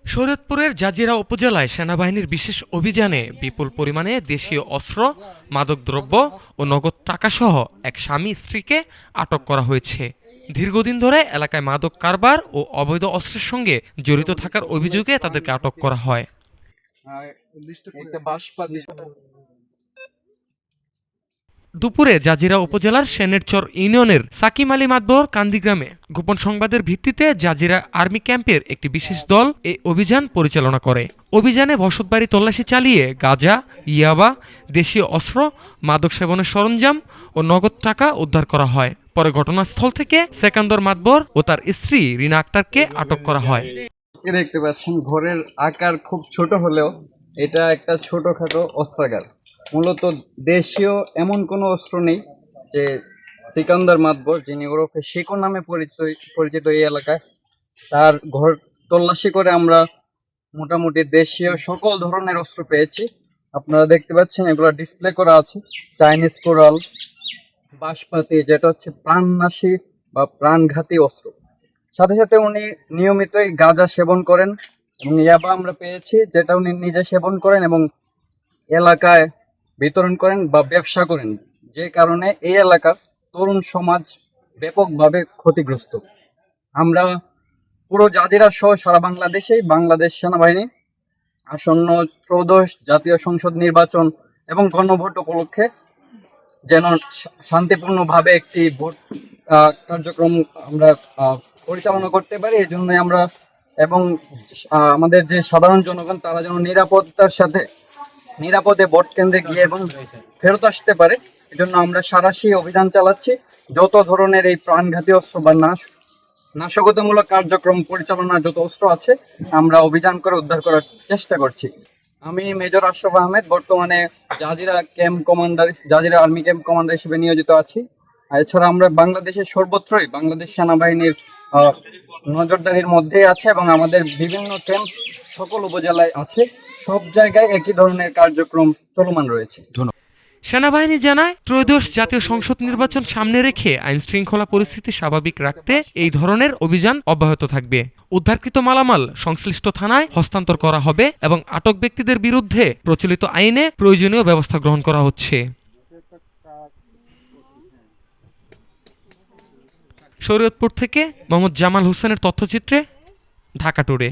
শরীয়তপুরের জাজিরা উপজেলায় সেনাবাহিনীর বিশেষ অভিযানে বিপুল পরিমাণে দেশীয় অস্ত্র, মাদকদ্রব্য ও নগদ টাকাসহ এক স্বামী স্ত্রীকে আটক করা হয়েছে। দীর্ঘদিন ধরে এলাকায় মাদক কারবার ও অবৈধ অস্ত্রের সঙ্গে জড়িত থাকার অভিযোগে তাদেরকে আটক করা হয়। দুপুরে জাজিরা উপজেলার সেনেরচর ইউনিয়নের সাকিম আলী মাতবর কান্দি গ্রামে গোপন সংবাদের ভিত্তিতে জাজিরা আর্মি ক্যাম্পের একটি বিশেষ দল এই অভিযান পরিচালনা করে। অভিযানে বসতবাড়ি তল্লাশি চালিয়ে গাঁজা, ইয়াবা, দেশীয় অস্ত্র, মাদক সেবনের সরঞ্জাম ও নগদ টাকা উদ্ধার করা হয়। পরে ঘটনাস্থল থেকে সেকান্দর মাতবর ও তার স্ত্রী রিনা আক্তারকে আটক করা হয়। দেখতে পাচ্ছেন ঘরের আকার খুব ছোট হলেও এটা একটা ছোটখাটো অস্ত্রাগার। মূলত দেশীয় এমন কোনো অস্ত্র নেই। যে সিকান্দার মাতবর, যিনি ওরফে শেকো নামে পরিচিত এই এলাকায়, তার ঘর তল্লাশি করে আমরা মোটামুটি দেশীয় সকল ধরনের অস্ত্র পেয়েছি। আপনারা দেখতে পাচ্ছেন এগুলো ডিসপ্লে করা আছে। চাইনিজ কোরাল, বাঁশপাতি, যেটা হচ্ছে প্রাণনাশী বা প্রাণঘাতী অস্ত্র। সাথে সাথে উনি নিয়মিতই গাঁজা সেবন করেন এবং ইয়াবা আমরা পেয়েছি, যেটা উনি নিজে সেবন করেন এবং এলাকায় বিতরণ করেন বা ব্যবসা করেন, যে কারণে এই এলাকার তরুণ সমাজ ব্যাপকভাবে ক্ষতিগ্রস্ত। আমরা পুরো জাজিরা সহ সারা বাংলাদেশেই বাংলাদেশ সেনাবাহিনী আসন্ন ত্রয়োদশ জাতীয় সংসদ নির্বাচন এবং গণভোট উপলক্ষে যেন শান্তিপূর্ণভাবে একটি ভোট কার্যক্রম আমরা পরিচালনা করতে পারি, এই জন্যই আমরা এবং আমাদের যে সাধারণ জনগণ তারা যেন নিরাপত্তার সাথে নিরাপদে ভোট কেন্দ্রে গিয়ে এবং ফেরত আসতে পারে, এজন্য আমরা সাঁড়াশি অভিযান চালাচ্ছি। যত ধরনের এই প্রাণঘাতী অস্ত্র বা নাশকতামূলক কার্যক্রম পরিচালনার যত অস্ত্র আছে আমরা অভিযান করে উদ্ধার করার চেষ্টা করছি। আমি মেজর আশরাফ আহমেদ, বর্তমানে জাজিরা আর্মি ক্যাম্প কমান্ডার হিসেবে নিয়োজিত আছি। আর এছাড়া আমরা বাংলাদেশের সর্বত্রই বাংলাদেশ সেনাবাহিনীর নজরদারির মধ্যেই আছে এবং আমাদের বিভিন্ন ক্যাম্প সকল উপজেলায় আছে। সব জায়গায় একই ধরনের কার্যক্রম চলমান রয়েছে। সেনাবাহিনী জানায়, ত্রয়োদশ জাতীয় সংসদ নির্বাচন সামনে রেখে আইন শৃঙ্খলা পরিস্থিতি স্বাভাবিক রাখতে এই ধরনের অভিযান অব্যাহত থাকবে। উদ্ধারকৃত মালামাল সংশ্লিষ্ট থানায় হস্তান্তর করা হবে এবং আটক ব্যক্তিদের বিরুদ্ধে প্রচলিত আইনে প্রয়োজনীয় ব্যবস্থা গ্রহণ করা হচ্ছে। শরীয়তপুর থেকে মোহাম্মদ জামাল হোসেনের তথ্যচিত্রে, ঢাকা টুডে।